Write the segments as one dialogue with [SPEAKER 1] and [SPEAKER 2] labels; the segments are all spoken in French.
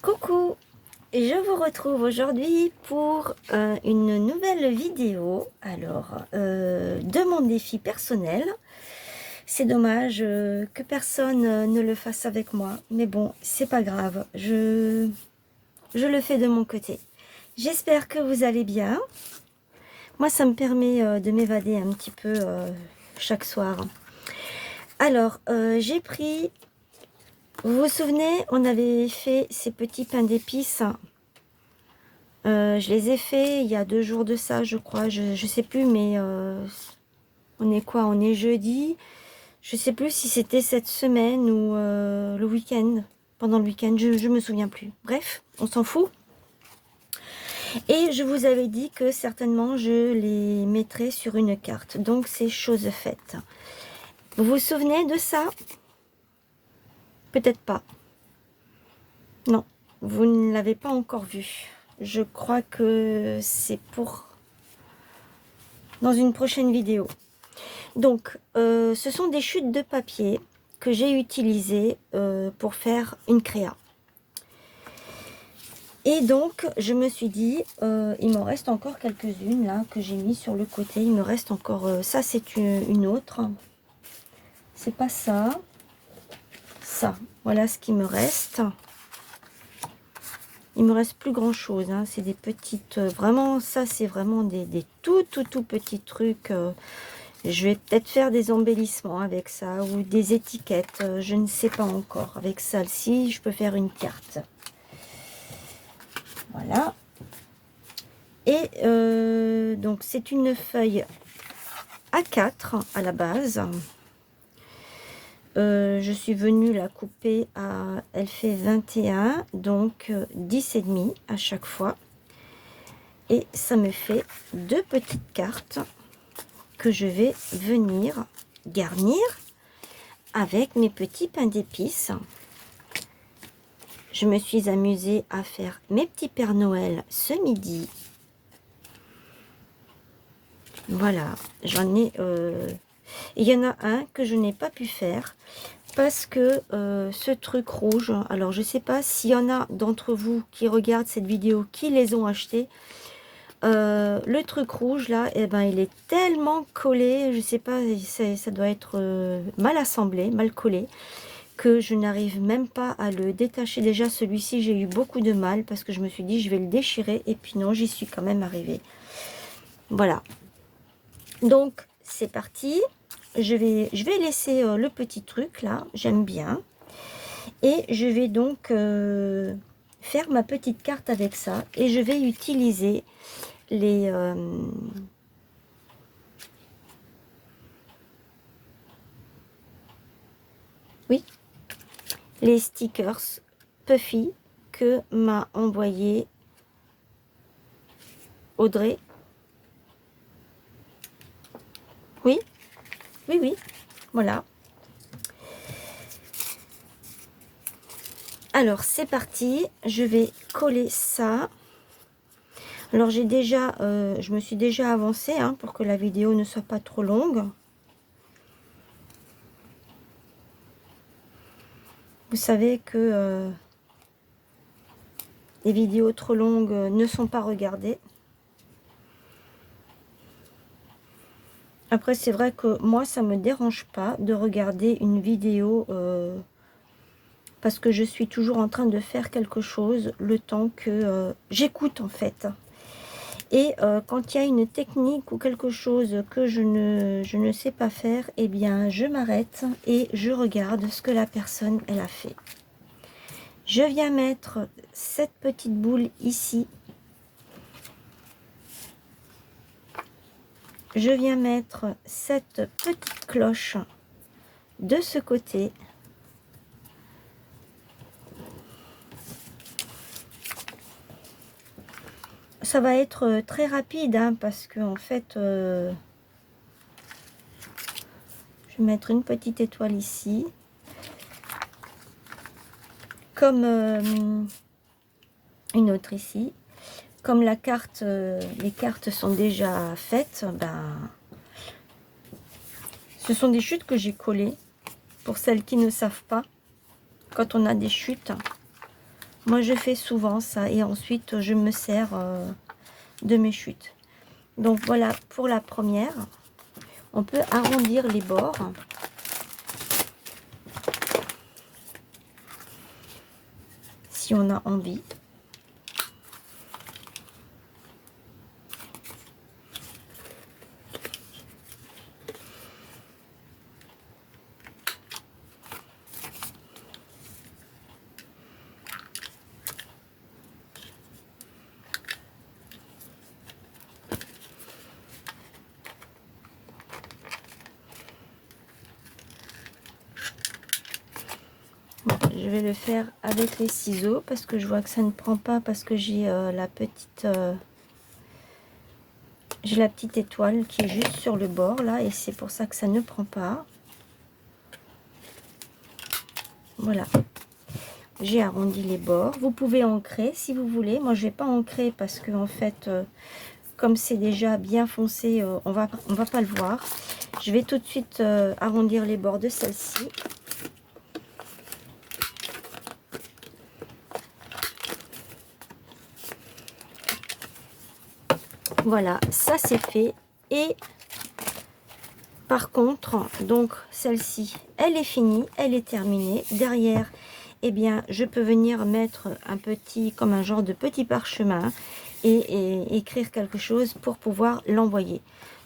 [SPEAKER 1] Coucou, et je vous retrouve aujourd'hui pour une nouvelle vidéo de mon défi personnel. C'est dommage que personne ne le fasse avec moi, mais bon, c'est pas grave, je le fais de mon côté. J'espère que vous allez bien. Moi, ça me permet de m'évader un petit peu chaque soir. Alors, j'ai pris... Vous vous souvenez, on avait fait ces petits pains d'épices. Je les ai fait il y a 2 jours de ça, je crois. Je sais plus, mais on est quoi? On est jeudi. Je sais plus si c'était cette semaine ou le week-end. Pendant le week-end, je me souviens plus. Bref, on s'en fout. Et je vous avais dit que certainement je les mettrais sur une carte. Donc c'est chose faite. Vous vous souvenez de ça? Peut-être pas. Non, vous ne l'avez pas encore vu. Je crois que c'est pour dans une prochaine vidéo. Donc, ce sont des chutes de papier que j'ai utilisées pour faire une créa. Et donc, je me suis dit, il m'en reste encore quelques-unes là que j'ai mis sur le côté. Il me reste encore, ça c'est une autre. C'est pas ça. Ça, voilà ce qui me reste. Il me reste plus grand chose, hein. C'est des petites, vraiment, ça c'est vraiment des tout petits trucs. Je vais peut-être faire des embellissements avec ça ou des étiquettes, je ne sais pas encore. Avec celle-ci, je peux faire une carte. Voilà. Et donc, c'est une feuille A4 à la base. Je suis venue la couper à... Elle fait 21, donc 10,5 à chaque fois. Et ça me fait 2 petites cartes que je vais venir garnir avec mes petits pains d'épices. Je me suis amusée à faire mes petits Pères Noël ce midi. Voilà, j'en ai... Il y en a un que je n'ai pas pu faire parce que ce truc rouge, alors je ne sais pas s'il y en a d'entre vous qui regardent cette vidéo qui les ont achetés. Le truc rouge là, eh ben, il est tellement collé, je sais pas, ça doit être mal assemblé, mal collé, que je n'arrive même pas à le détacher. Déjà celui-ci j'ai eu beaucoup de mal parce que je me suis dit je vais le déchirer, et puis non, j'y suis quand même arrivée. Voilà, donc c'est parti. Je vais laisser le petit truc là, j'aime bien, et je vais donc faire ma petite carte avec ça, et je vais utiliser les oui, les stickers Puffy que m'a envoyé Audrey. Oui, oui, oui, voilà. Alors, c'est parti. Je vais coller ça. Alors, j'ai déjà, je me suis déjà avancée hein, pour que la vidéo ne soit pas trop longue. Vous savez que les vidéos trop longues ne sont pas regardées. Après, c'est vrai que moi, ça me dérange pas de regarder une vidéo parce que je suis toujours en train de faire quelque chose le temps que j'écoute en fait. Et quand il y a une technique ou quelque chose que je ne sais pas faire, eh bien, je m'arrête et je regarde ce que la personne, elle a fait. Je viens mettre cette petite boule ici. Je viens mettre cette petite cloche de ce côté. Ça va être très rapide hein, parce que en fait, je vais mettre une petite étoile ici. Comme une autre ici. Comme la carte, les cartes sont déjà faites, ben, ce sont des chutes que j'ai collées. Pour celles qui ne savent pas, quand on a des chutes, Moi, je fais souvent ça et ensuite, je me sers de mes chutes. Donc, voilà pour la première. On peut arrondir les bords. Si on a envie. Je vais le faire avec les ciseaux parce que je vois que ça ne prend pas parce que j'ai la petite étoile qui est juste sur le bord là et c'est pour ça que ça ne prend pas. Voilà, j'ai arrondi les bords. Vous pouvez ancrer si vous voulez. Moi je vais pas ancrer parce que en fait comme c'est déjà bien foncé, on va pas le voir. Je vais tout de suite arrondir les bords de celle-ci. Voilà, ça c'est fait. Et par contre, donc celle-ci, elle est finie, elle est terminée. Derrière, eh bien, je peux venir mettre un petit, comme un genre de petit parchemin et écrire quelque chose pour pouvoir l'envoyer.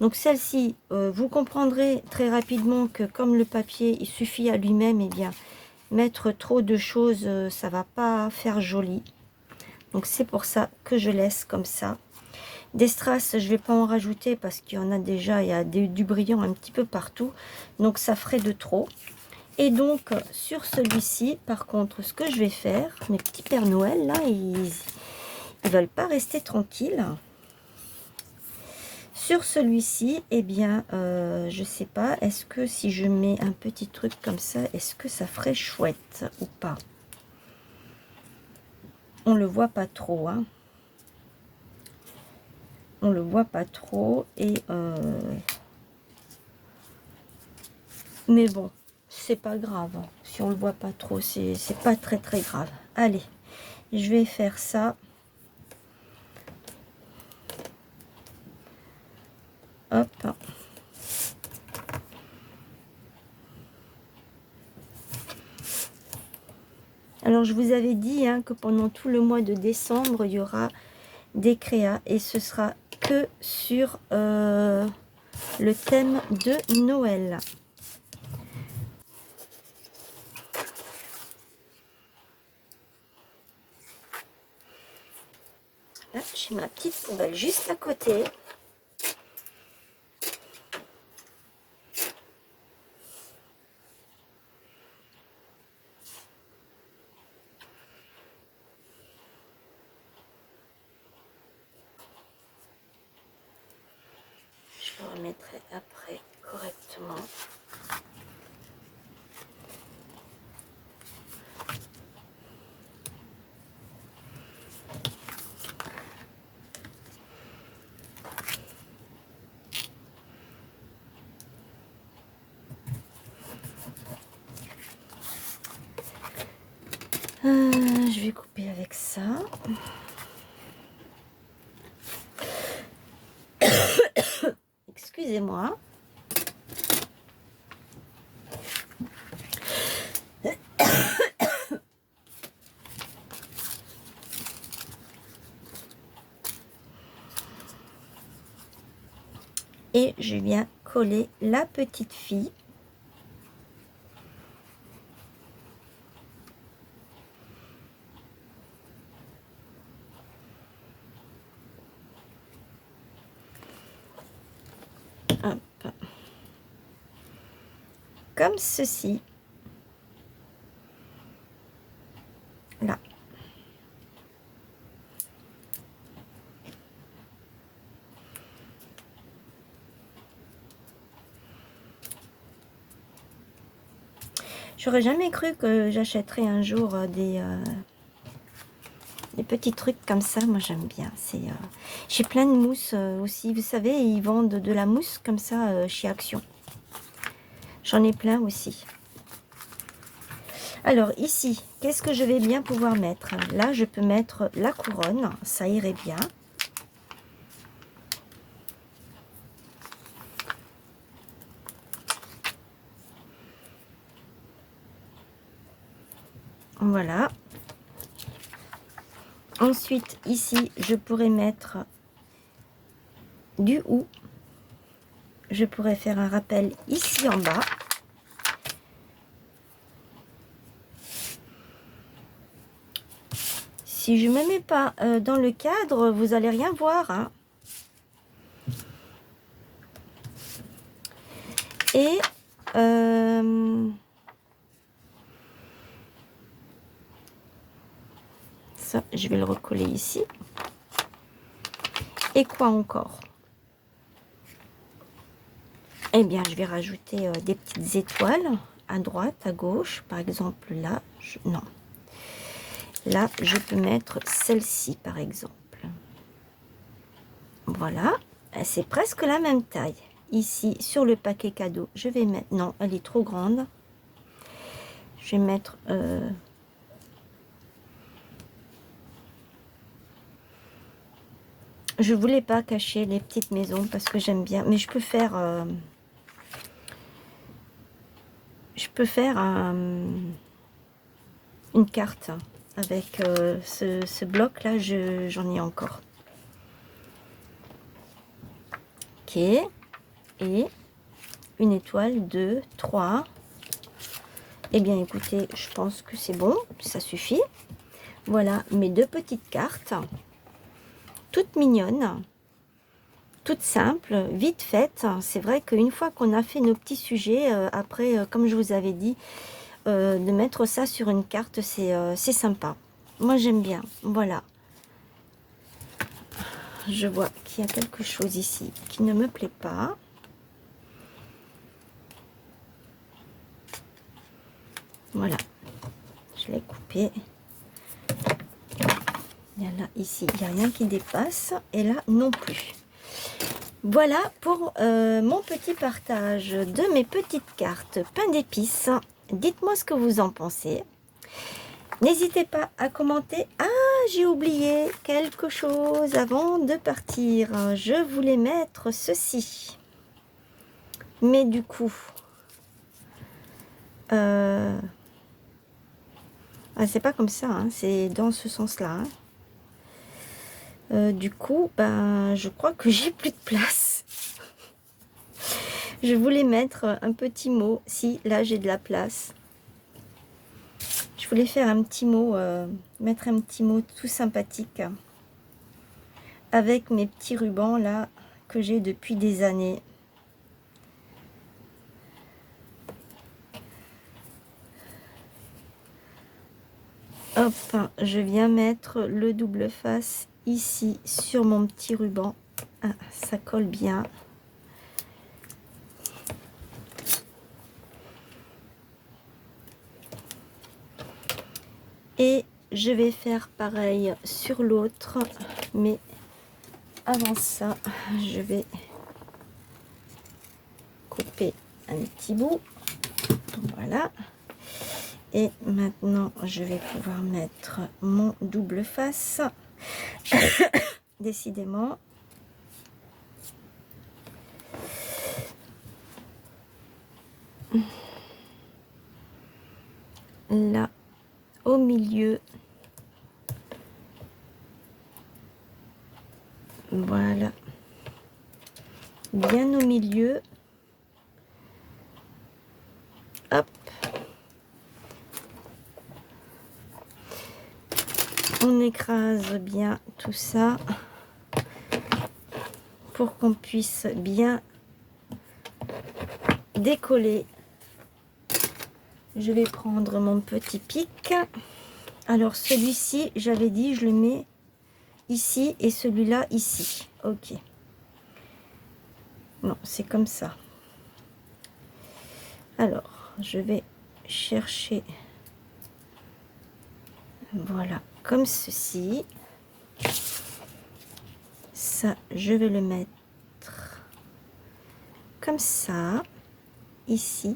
[SPEAKER 1] Donc celle-ci, vous comprendrez très rapidement que comme le papier, il suffit à lui-même, eh bien, mettre trop de choses, ça va pas faire joli. Donc c'est pour ça que je laisse comme ça. Des strass, je vais pas en rajouter parce qu'il y en a déjà, il y a du brillant un petit peu partout. Donc ça ferait de trop. Et donc sur celui-ci, par contre, ce que je vais faire, mes petits Pères Noël, là, ils veulent pas rester tranquilles. Sur celui-ci, eh bien, je sais pas, est-ce que si je mets un petit truc comme ça, est-ce que ça ferait chouette ou pas? On le voit pas trop, hein. On le voit pas trop et mais bon, c'est pas grave si on le voit pas trop, c'est pas très grave. Allez, je vais faire ça. Hop. Alors je vous avais dit hein, que pendant tout le mois de décembre il y aura des créas et ce sera que sur le thème de Noël. Là, j'ai ma petite poubelle juste à côté. Je le remettrai après correctement. Je vais couper avec ça. Excusez-moi. Et je viens coller la petite fille. Hop. Comme ceci. Là. J'aurais jamais cru que j'achèterais un jour des petits trucs comme ça. Moi j'aime bien. J'ai plein de mousse aussi. Vous savez, ils vendent de la mousse comme ça chez Action. J'en ai plein aussi. Alors ici, qu'est-ce que je vais bien pouvoir mettre? Là, je peux mettre la couronne, ça irait bien. Voilà. Ensuite, ici, je pourrais mettre du ou. Je pourrais faire un rappel ici en bas. Si je ne me mets pas dans le cadre, vous allez rien voir, hein. Et ça, je vais le recoller ici. Et quoi encore? Eh bien, je vais rajouter des petites étoiles à droite, à gauche. Par exemple, là, non. Là, je peux mettre celle-ci, par exemple. Voilà. C'est presque la même taille. Ici, sur le paquet cadeau, je vais mettre... Non, elle est trop grande. Je vais mettre... Je voulais pas cacher les petites maisons parce que j'aime bien. Mais je peux faire... une carte avec ce bloc-là. J'en ai encore. Ok. Et une étoile, 2, 3. Eh bien, écoutez, je pense que c'est bon. Ça suffit. Voilà mes deux petites cartes. Toutes mignonnes. Toutes simples, vite faites. C'est vrai qu'une fois qu'on a fait nos petits sujets, après, comme je vous avais dit, de mettre ça sur une carte, c'est sympa. Moi, j'aime bien. Voilà. Je vois qu'il y a quelque chose ici qui ne me plaît pas. Voilà. Je l'ai coupé. Il y a là, ici, il n'y a rien qui dépasse. Et là, non plus. Voilà pour mon petit partage de mes petites cartes pain d'épices. Dites-moi ce que vous en pensez. N'hésitez pas à commenter. Ah, j'ai oublié quelque chose avant de partir. Je voulais mettre ceci. Mais du coup... ah, c'est pas comme ça, hein, c'est dans ce sens-là. Hein. Du coup, ben, je crois que j'ai plus de place. Je voulais mettre un petit mot. Si, là, j'ai de la place. Je voulais faire un petit mot, mettre un petit mot tout sympathique avec mes petits rubans là que j'ai depuis des années. Hop, je viens mettre le double face ici sur mon petit ruban. Ah, ça colle bien. Et je vais faire pareil sur l'autre, mais avant ça, je vais couper un petit bout. Voilà. Et maintenant, je vais pouvoir mettre mon double face. Décidément. Là, au milieu. Voilà. Bien au milieu. Hop. On écrase bien tout ça pour qu'on puisse bien décoller. Je vais prendre mon petit pic. Alors celui-ci, j'avais dit, je le mets ici et celui-là ici. Ok. Non, c'est comme ça. Alors, je vais chercher, voilà, comme ceci. Ça, je vais le mettre comme ça, ici.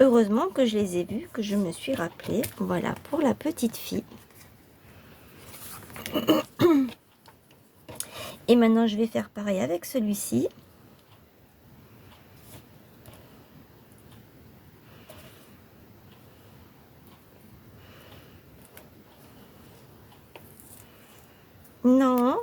[SPEAKER 1] Heureusement que je les ai vus, que je me suis rappelé. Voilà, pour la petite fille. Et maintenant, je vais faire pareil avec celui-ci. Non.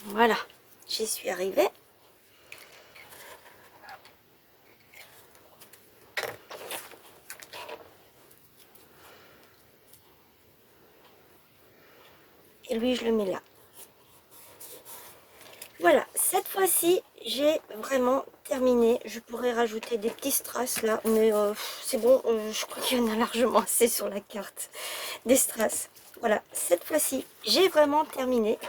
[SPEAKER 1] Voilà, j'y suis arrivée. Et lui, je le mets là. Voilà, cette fois-ci, j'ai vraiment terminé. Je pourrais rajouter des petits strass là, mais c'est bon, je crois qu'il y en a largement assez sur la carte des strass. Voilà, cette fois-ci, j'ai vraiment terminé.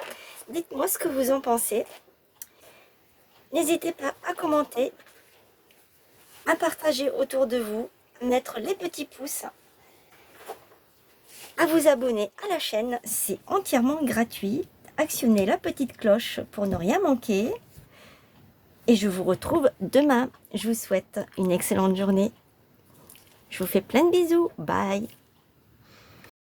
[SPEAKER 1] Dites-moi ce que vous en pensez. N'hésitez pas à commenter, à partager autour de vous, à mettre les petits pouces, à vous abonner à la chaîne, c'est entièrement gratuit. Actionnez la petite cloche pour ne rien manquer. Et je vous retrouve demain. Je vous souhaite une excellente journée. Je vous fais plein de bisous. Bye.